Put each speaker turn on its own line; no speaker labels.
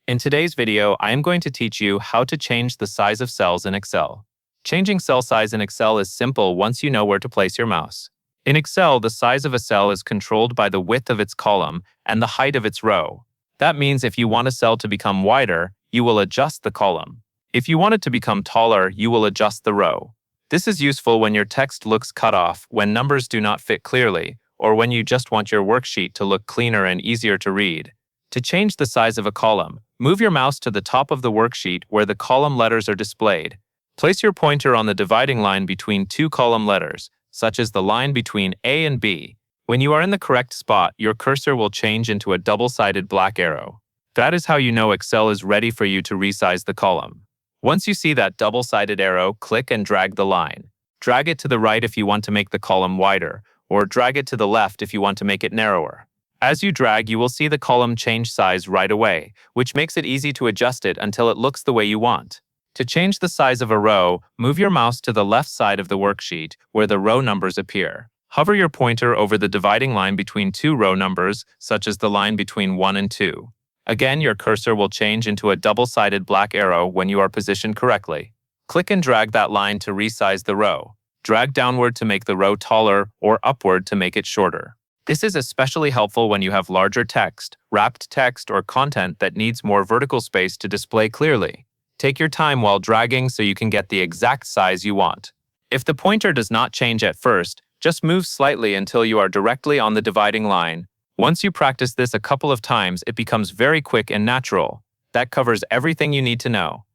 In today's video, I am going to teach you how to change the size of cells in Excel. Changing cell size in Excel is simple once you know where to place your mouse. In Excel, the size of a cell is controlled by the width of its column and the height of its row. That means if you want a cell to become wider, you will adjust the column. If you want it to become taller, you will adjust the row. This is useful when your text looks cut off, when numbers do not fit clearly, or when you just want your worksheet to look cleaner and easier to read. To change the size of a column, move your mouse to the top of the worksheet where the column letters are displayed. Place your pointer on the dividing line between two column letters, such as the line between A and B. When you are in the correct spot, your cursor will change into a double-sided black arrow. That is how you know Excel is ready for you to resize the column. Once you see that double-sided arrow, click and drag the line. Drag it to the right if you want to make the column wider, or drag it to the left if you want to make it narrower. As you drag, you will see the column change size right away, which makes it easy to adjust it until it looks the way you want. To change the size of a row, move your mouse to the left side of the worksheet where the row numbers appear. Hover your pointer over the dividing line between two row numbers, such as the line between 1 and 2. Again, your cursor will change into a double-sided black arrow when you are positioned correctly. Click and drag that line to resize the row. Drag downward to make the row taller or upward to make it shorter. This is especially helpful when you have larger text, wrapped text, or content that needs more vertical space to display clearly. Take your time while dragging so you can get the exact size you want. If the pointer does not change at first, just move slightly until you are directly on the dividing line. Once you practice this a couple of times, it becomes very quick and natural. That covers everything you need to know.